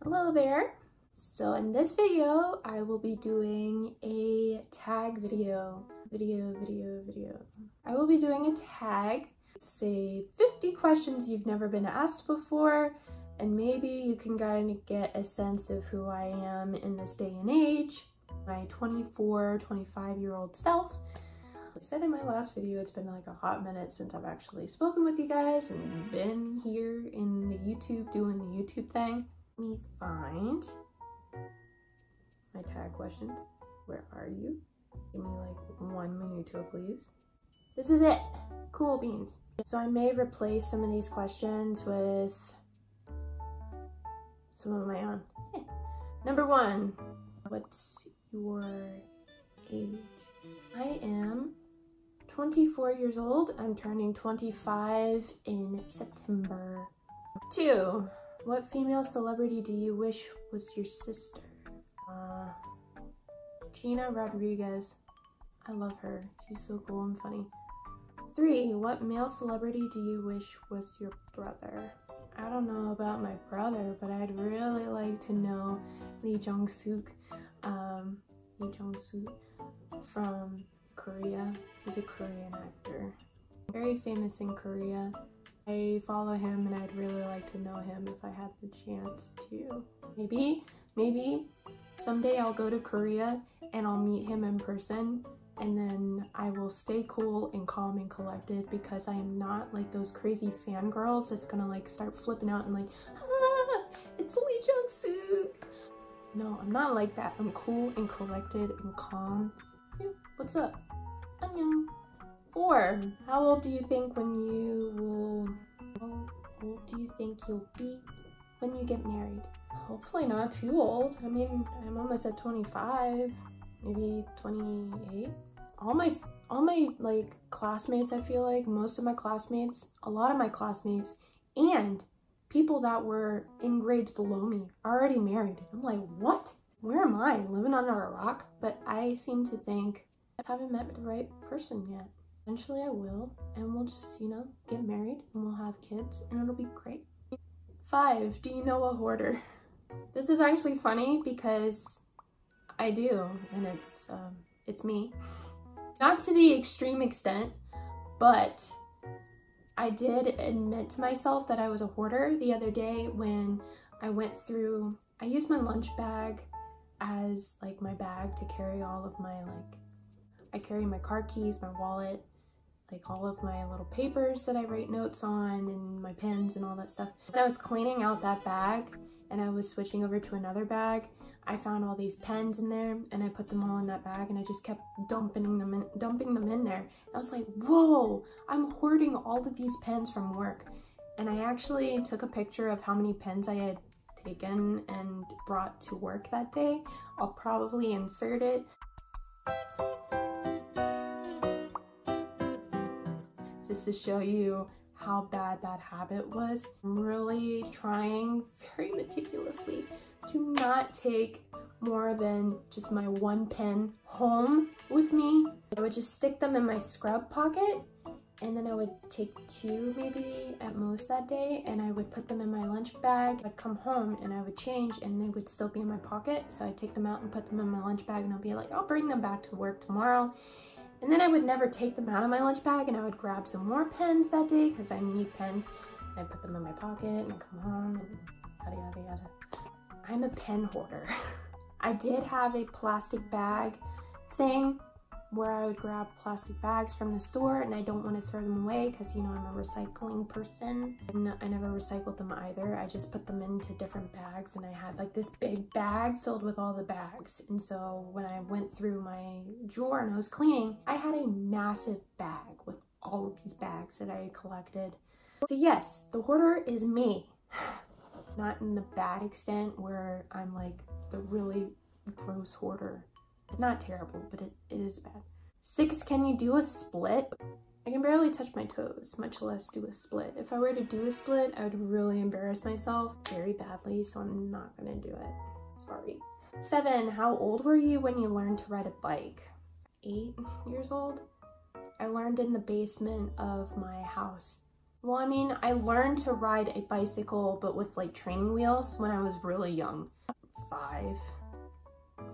Hello there. So in this video, I will be doing a tag video. I will be doing a tag. Say 50 questions you've never been asked before, and maybe you can kind of get a sense of who I am in this day and age, my 24, 25-year-old self. I said in my last video, it's been like a hot minute since I've actually spoken with you guys and been here in the YouTube doing the YouTube thing. Let me find my tag questions. Where are you? Give me like 1 minuto, please. This is it. Cool beans. So I may replace some of these questions with some of my own. Number 1, what's your age? I am 24 years old. I'm turning 25 in September. 2, what female celebrity do you wish was your sister? Gina Rodriguez. I love her. She's so cool and funny. 3, what male celebrity do you wish was your brother? I don't know about my brother, but I'd really like to know Lee Jong-suk. Lee Jong-suk from Korea. He's a Korean actor. Very famous in Korea. I follow him and I'd really like to know him if I had the chance to. Maybe someday I'll go to Korea and I'll meet him in person, and then I will stay cool and calm and collected because I am not like those crazy fangirls that's gonna like start flipping out and like, ah, it's Lee Jong-suk. No, I'm not like that. I'm cool and collected and calm. Yeah, what's up? Annyeong. 4, how old do you think you'll be when you get married? Hopefully not too old. I mean, I'm almost at 25, maybe 28. All my like classmates, I feel like most of my classmates, a lot of my classmates, and people that were in grades below me are already married. I'm like, what? Where am I? Living under a rock? But I seem to think I haven't met the right person yet. Eventually I will, and we'll just, you know, get married and we'll have kids and it'll be great. 5, do you know a hoarder? This is actually funny because I do, and it's me. Not to the extreme extent, but I did admit to myself that I was a hoarder the other day when I went through, I used my lunch bag as like my bag to carry all of my I carry my car keys, my wallet, like all of my little papers that I write notes on and my pens and all that stuff. When I was cleaning out that bag and I was switching over to another bag, I found all these pens in there and I put them all in that bag and I just kept dumping them in there. I was like, whoa, I'm hoarding all of these pens from work. And I actually took a picture of how many pens I had taken and brought to work that day. I'll probably insert it. Just to show you how bad that habit was. I'm really trying very meticulously to not take more than just my 1 pen home with me. I would just stick them in my scrub pocket, and then I would take 2 maybe at most that day, and I would put them in my lunch bag. I'd come home and I would change and they would still be in my pocket, so I'd take them out and put them in my lunch bag and I'll be like, I'll bring them back to work tomorrow. And then I would never take them out of my lunch bag and I would grab some more pens that day because I need pens. I put them in my pocket and come home and yada yada yada. I'm a pen hoarder. I did have a plastic bag thing where I would grab plastic bags from the store, and I don't want to throw them away because, you know, I'm a recycling person. And I never recycled them either. I just put them into different bags, and I had like this big bag filled with all the bags. And so when I went through my drawer and I was cleaning, I had a massive bag with all of these bags that I had collected. So yes, the hoarder is me. Not in the bad extent where I'm like the really gross hoarder. It's not terrible, but it is bad. 6, can you do a split? I can barely touch my toes, much less do a split. If I were to do a split, I would really embarrass myself very badly, so I'm not gonna do it. Sorry. 7, how old were you when you learned to ride a bike? 8 years old? I learned in the basement of my house. Well, I mean, I learned to ride a bicycle, but with like training wheels when I was really young.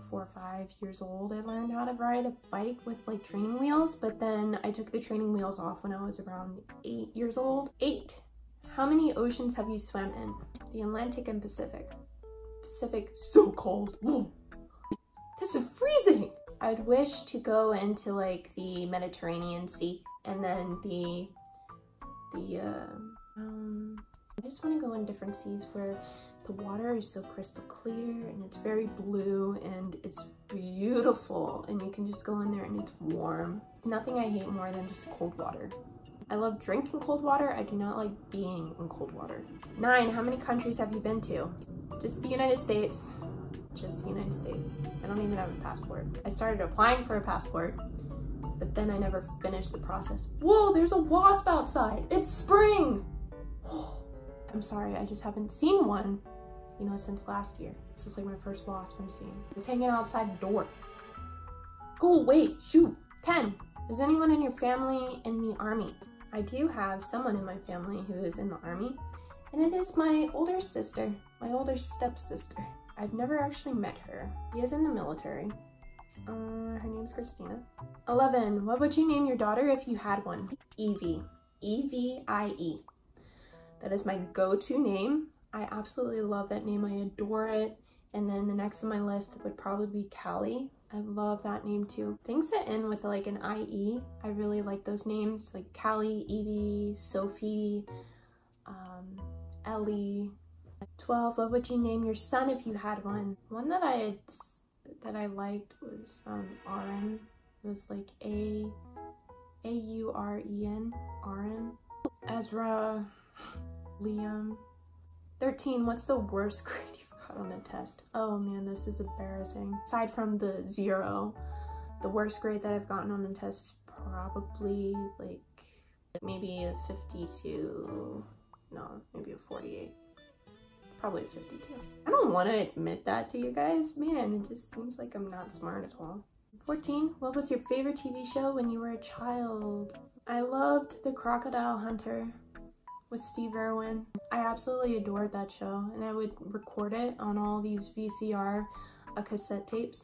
4 or 5 years old, I learned how to ride a bike with like training wheels, but then I took the training wheels off when I was around 8 years old. 8. How many oceans have you swam in? The Atlantic and Pacific. Pacific, so cold. Whoa. This is freezing. I'd wish to go into like the Mediterranean Sea and then I just want to go in different seas where the water is so crystal clear and it's very blue and it's beautiful and you can just go in there and it's warm. Nothing I hate more than just cold water. I love drinking cold water. I do not like being in cold water. 9, how many countries have you been to? Just the United States. Just the United States. I don't even have a passport. I started applying for a passport, but then I never finished the process. Whoa, there's a wasp outside. It's spring. I'm sorry, I just haven't seen one, you know, since last year. This is like my first wasp I'm seeing. It's hanging outside the door. Go away, shoot. 10, is anyone in your family in the army? I do have someone in my family who is in the army, and it is my older sister, my older stepsister. I've never actually met her. She is in the military. Her name's Christina. 11, what would you name your daughter if you had one? Evie. E-V-I-E. That is my go-to name. I absolutely love that name. I adore it. And then the next on my list would probably be Callie. I love that name too. Things that end with like an I-E, I really like those names. Like Callie, Evie, Sophie, Ellie. 12, what would you name your son if you had one? One that I liked was Aaron. It was like A-U-R-E-N, Aaron. Ezra, Liam. 13, what's the worst grade you've got on a test? Oh man, this is embarrassing. Aside from the 0, the worst grades that I've gotten on a test is probably like maybe a 52, no, maybe a 48. Probably 52. I don't want to admit that to you guys. Man, it just seems like I'm not smart at all. 14, what was your favorite TV show when you were a child? I loved The Crocodile Hunter with Steve Irwin. I absolutely adored that show, and I would record it on all these VCR cassette tapes,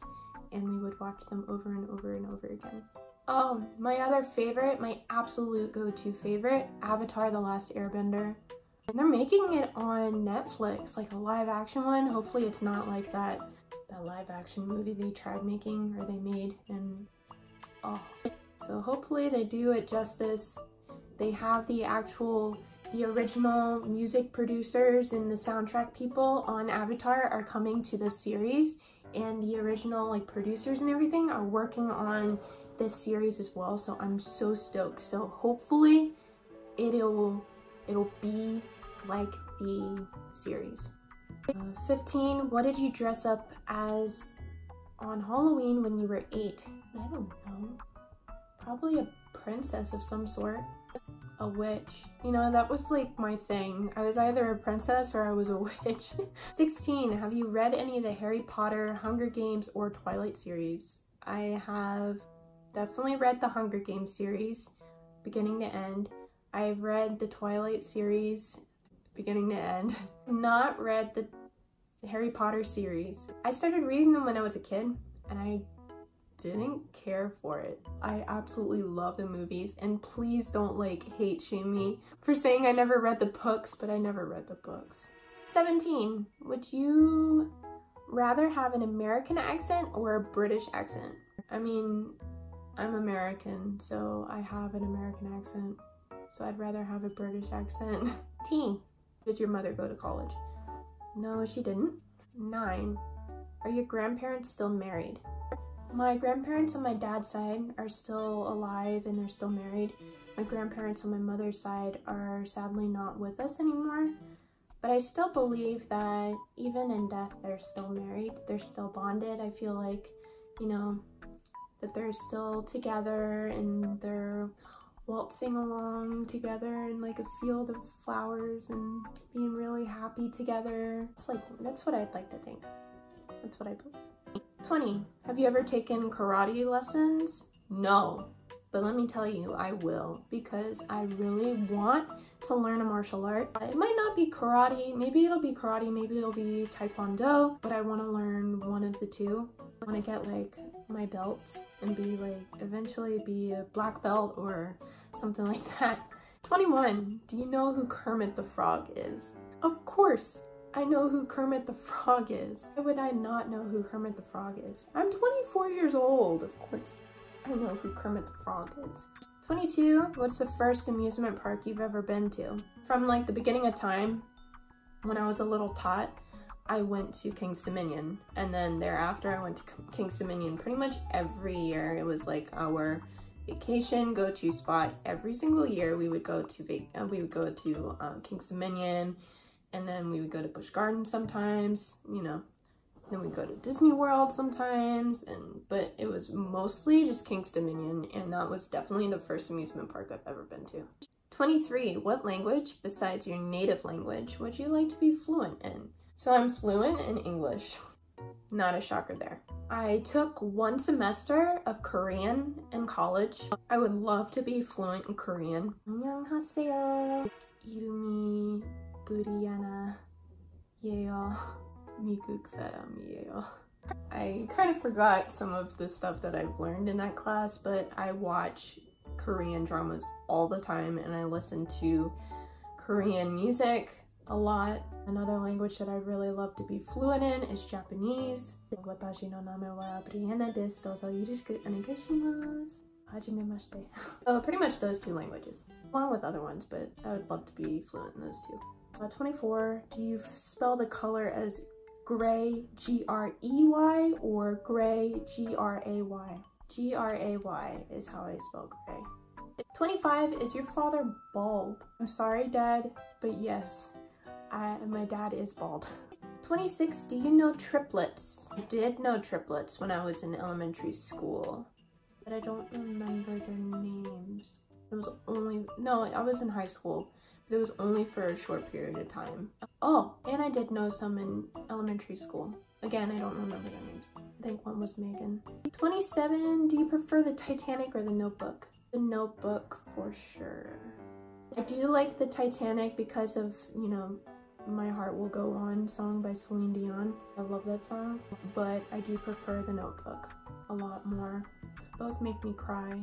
and we would watch them over and over and over again. Oh, my other favorite, my absolute go-to favorite, Avatar: The Last Airbender. They're making it on Netflix, like a live action one. Hopefully it's not like that live action movie they tried making or they made, and so hopefully they do it justice. They have the original music producers and the soundtrack people on Avatar are coming to this series, and the original like producers and everything are working on this series as well, so I'm so stoked. So hopefully it'll be like the series. 15, what did you dress up as on Halloween when you were 8? I don't know. Probably a princess of some sort. A witch. You know, that was like my thing. I was either a princess or I was a witch. 16, have you read any of the Harry Potter, Hunger Games, or Twilight series? I have definitely read the Hunger Games series, beginning to end. I've read the Twilight series, beginning to end. Not read the Harry Potter series. I started reading them when I was a kid, and I didn't care for it. I absolutely love the movies, and please don't like hate shame me for saying I never read the books, but I never read the books. 17, would you rather have an American accent or a British accent? I mean, I'm American, so I have an American accent. So I'd rather have a British accent. 18, did your mother go to college? No, she didn't. 9, are your grandparents still married? My grandparents on my dad's side are still alive and they're still married. My grandparents on my mother's side are sadly not with us anymore, but I still believe that even in death they're still married, they're still bonded. I feel like, you know, that they're still together and they're waltzing along together in like a field of flowers and being really happy together. It's like, that's what I'd like to think. That's what I believe. 20, have you ever taken karate lessons? No. but let me tell you, I will, because I really want to learn a martial art. It might not be karate, maybe it'll be karate, maybe it'll be taekwondo, but I want to learn one of the two. I want to get like my belts and be like, eventually be a black belt or something like that. 21, do you know who Kermit the Frog is? Of course, I know who Kermit the Frog is. Why would I not know who Kermit the Frog is? I'm 24 years old, of course. I know who Kermit the Frog is. 22, what's the first amusement park you've ever been to? From like the beginning of time, when I was a little tot, I went to King's Dominion, and then thereafter I went to King's Dominion pretty much every year. It was like our vacation go-to spot. Every single year we would go to King's Dominion, and then we would go to Busch Gardens sometimes, you know. Then we'd go to Disney World sometimes, but it was mostly just King's Dominion, and that was definitely the first amusement park I've ever been to. 23, what language besides your native language would you like to be fluent in? So I'm fluent in English. Not a shocker there. I took 1 semester of Korean in college. I would love to be fluent in Korean. 안녕하세요. 이름이 Briana. 예요. 미국 사람이에요. I kind of forgot some of the stuff that I've learned in that class, but I watch Korean dramas all the time and I listen to Korean music a lot. Another language that I really love to be fluent in is Japanese. Watashi no name wa Briana desu. Dozo yoroshiku onegaishimasu. Hajimemashite. So pretty much those 2 languages, along with other ones, but I would love to be fluent in those 2. 24, do you spell the color as gray, G-R-E-Y, or gray, G-R-A-Y? G-R-A-Y is how I spell gray. 25, is your father bald? I'm sorry, Dad, but yes, my dad is bald. 26, do you know triplets? I did know triplets when I was in elementary school, but I don't remember their names. It was only, no, I was in high school. It was only for a short period of time. Oh, and I did know some in elementary school. Again, I don't remember their names. I think one was Megan. 27, do you prefer the Titanic or the Notebook? The Notebook for sure. I do like the Titanic because of, you know, My Heart Will Go On song by Celine Dion. I love that song, but I do prefer the Notebook a lot more. Both make me cry.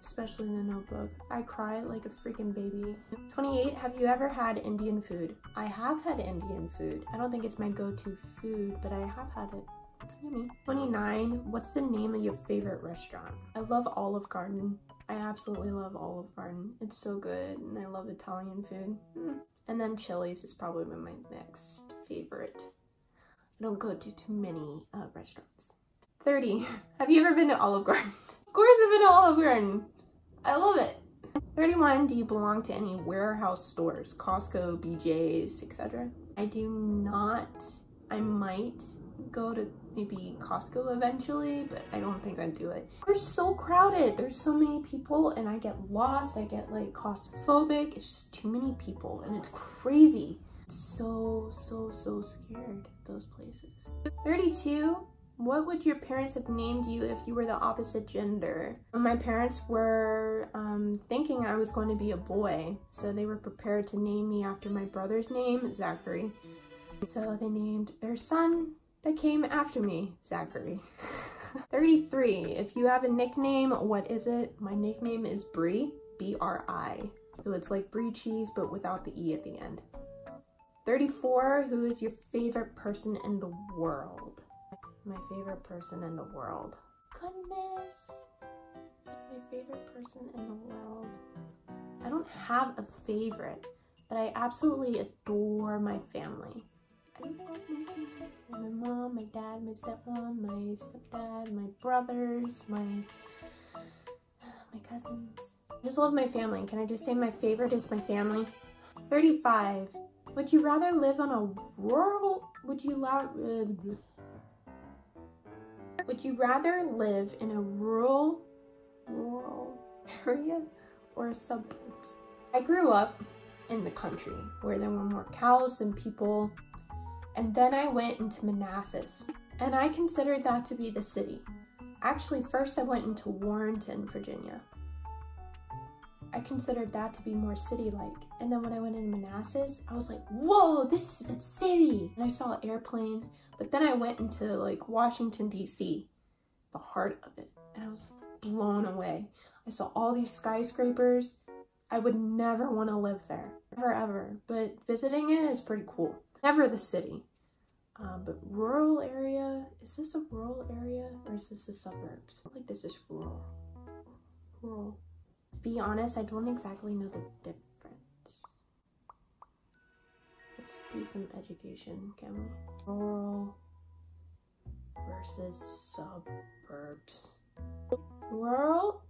Especially in the Notebook. I cry like a freaking baby. 28, have you ever had Indian food? I have had Indian food. I don't think it's my go-to food, but I have had it. It's yummy. 29, what's the name of your favorite restaurant? I love Olive Garden. I absolutely love Olive Garden. It's so good, and I love Italian food. And then Chili's is probably my next favorite. I don't go to too many restaurants. 30, have you ever been to Olive Garden? Of course I've been to Olive Garden. I love it. 31, do you belong to any warehouse stores? Costco, BJ's, etc.? I do not. I might go to maybe Costco eventually, but I don't think I'd do it. They're so crowded. There's so many people and I get lost. I get like claustrophobic. It's just too many people and it's crazy. So scared of those places. 32, what would your parents have named you if you were the opposite gender? My parents were thinking I was going to be a boy, so they were prepared to name me after my brother's name, Zachary. So they named their son that came after me, Zachary. 33, if you have a nickname, what is it? My nickname is Brie, B-R-I. So it's like Brie cheese, but without the E at the end. 34, who is your favorite person in the world? My favorite person in the world. Goodness. My favorite person in the world. I don't have a favorite, but I absolutely adore my family. I love my mom, my dad, my stepmom, my stepdad, my brothers, my cousins. I just love my family. Can I just say my favorite is my family? 35. Would you rather live on a rural... Would you rather live in a rural area or suburbs? I grew up in the country where there were more cows than people, and then I went into Manassas, and I considered that to be the city. Actually, first I went into Warrenton, Virginia, I considered that to be more city-like. And then when I went into Manassas, I was like, whoa, this is a city. And I saw airplanes, but then I went into like Washington, DC, the heart of it. And I was blown away. I saw all these skyscrapers. I would never want to live there, never ever. But visiting it is pretty cool. Never the city. But rural area, is this a rural area or is this the suburbs? I feel like this is rural. Rural. To be honest, I don't exactly know the difference. Let's do some education, can we? Rural versus suburbs. Rural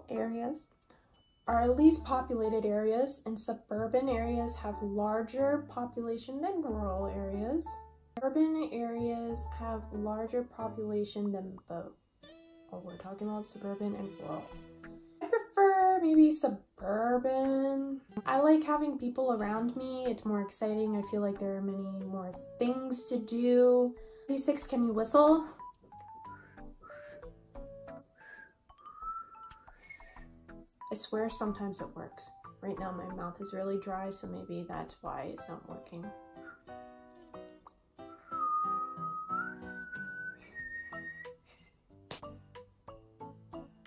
areas are least populated areas, and suburban areas have larger population than rural areas. Urban areas have larger population than both. Oh, we're talking about suburban and rural. I prefer maybe suburban. I like having people around me. It's more exciting. I feel like there are many more things to do. 36, can you whistle? I swear sometimes it works. Right now my mouth is really dry, so maybe that's why it's not working.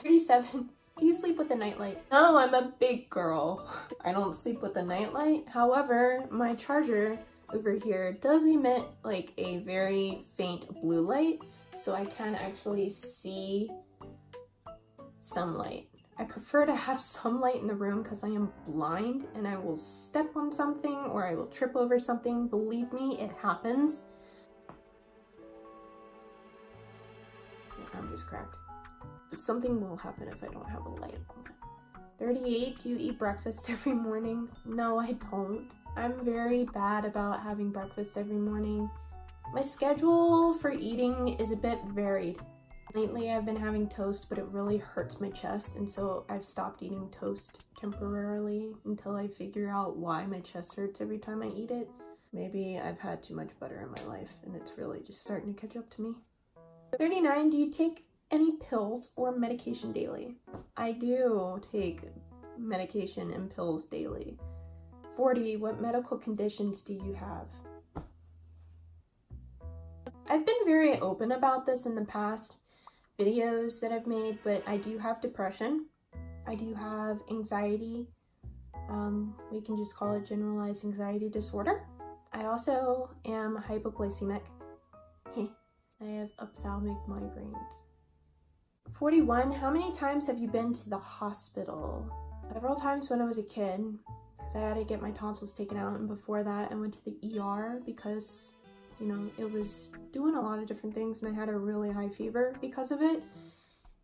37, do you sleep with the nightlight? No, I'm a big girl. I don't sleep with the nightlight. However, my charger over here does emit like a very faint blue light, so I can actually see some light. I prefer to have some light in the room because I am blind and I will step on something or I will trip over something. Believe me, it happens. My arm just cracked. But something will happen if I don't have a light on. 38, do you eat breakfast every morning? No, I don't. I'm very bad about having breakfast every morning. My schedule for eating is a bit varied. Lately I've been having toast, but it really hurts my chest, and so I've stopped eating toast temporarily until I figure out why my chest hurts every time I eat it. Maybe I've had too much butter in my life and it's really just starting to catch up to me. 39, do you take any pills or medication daily? I do take medication and pills daily. 40, what medical conditions do you have? I've been very open about this in the past videos that I've made, but I do have depression. I do have anxiety. We can just call it generalized anxiety disorder. I also am hypoglycemic. I have ophthalmic migraines. 41, how many times have you been to the hospital? Several times when I was a kid, because I had to get my tonsils taken out, and before that I went to the ER because, you know, it was doing a lot of different things and I had a really high fever because of it.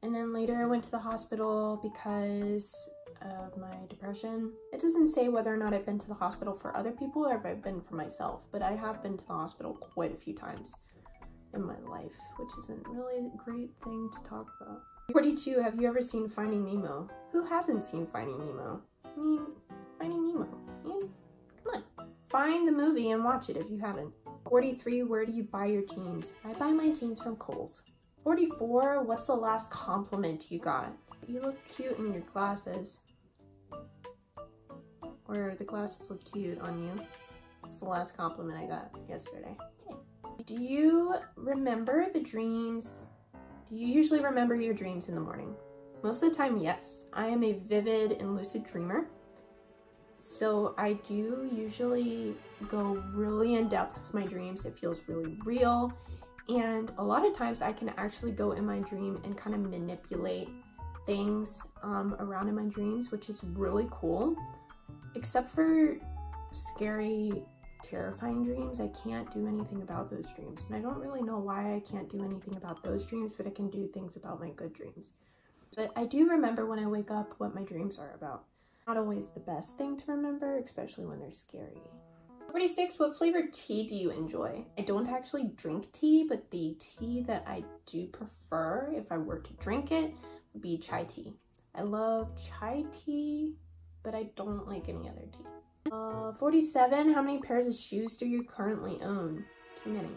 And then later I went to the hospital because of my depression. It doesn't say whether or not I've been to the hospital for other people or if I've been for myself, but I have been to the hospital quite a few times in my life, which isn't really a great thing to talk about. 42, have you ever seen Finding Nemo? Who hasn't seen Finding Nemo? I mean, Finding Nemo, man, come on. Find the movie and watch it if you haven't. 43, where do you buy your jeans? I buy my jeans from Kohl's. 44, what's the last compliment you got? You look cute in your glasses. Or the glasses look cute on you. That's the last compliment I got yesterday. Do you remember the dreams? Do you usually remember your dreams in the morning? Most of the time, yes. I am a vivid and lucid dreamer. So I do usually go really in depth with my dreams. It feels really real. And a lot of times I can actually go in my dream and kind of manipulate things around in my dreams, which is really cool. Except for scary, terrifying dreams, I can't do anything about those dreams. And I don't really know why I can't do anything about those dreams, but I can do things about my good dreams. But I do remember when I wake up what my dreams are about. Not always the best thing to remember, especially when they're scary. 46, what flavored tea do you enjoy? I don't actually drink tea, but the tea that I do prefer, if I were to drink it, would be chai tea. I love chai tea, but I don't like any other tea. 47, how many pairs of shoes do you currently own? Too many.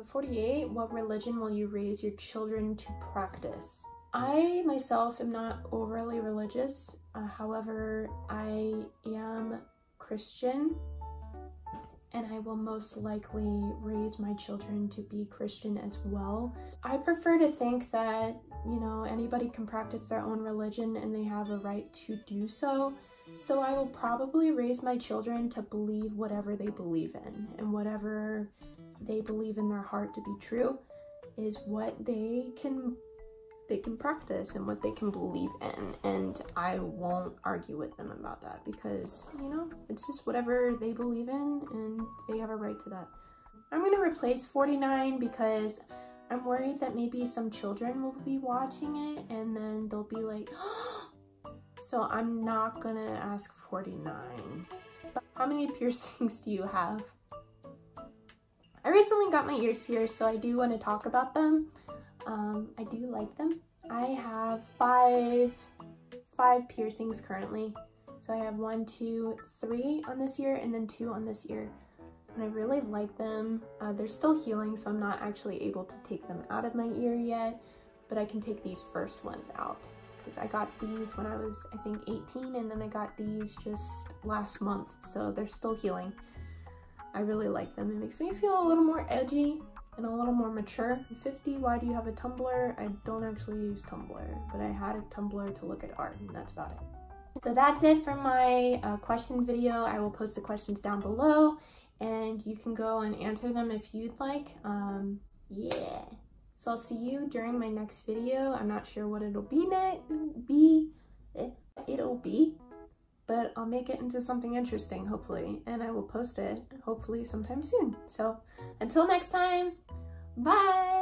48, what religion will you raise your children to practice? I myself am not overly religious, however, I am Christian, and I will most likely raise my children to be Christian as well. I prefer to think that, you know, anybody can practice their own religion and they have a right to do so. So I will probably raise my children to believe whatever they believe in, and whatever they believe in their heart to be true is what they can practice and what they can believe in, and I won't argue with them about that because, you know, it's just whatever they believe in and they have a right to that. I'm gonna replace 49 because I'm worried that maybe some children will be watching it and then they'll be like, so I'm not gonna ask 49. But how many piercings do you have? I recently got my ears pierced, so I do want to talk about them. I do like them. I have five piercings currently. So I have 1, 2, 3 on this ear and then 2 on this ear. And I really like them. They're still healing, so I'm not actually able to take them out of my ear yet, but I can take these first ones out because I got these when I was, I think, 18, and then I got these just last month, so they're still healing. I really like them. It makes me feel a little more edgy and a little more mature. 50, why do you have a Tumblr? I don't actually use Tumblr, but I had a Tumblr to look at art, and that's about it. So that's it for my question video. I will post the questions down below, and you can go and answer them if you'd like. Yeah. So I'll see you during my next video. I'm not sure what it'll be, but I'll make it into something interesting, hopefully, and I will post it, hopefully, sometime soon. So, until next time, bye!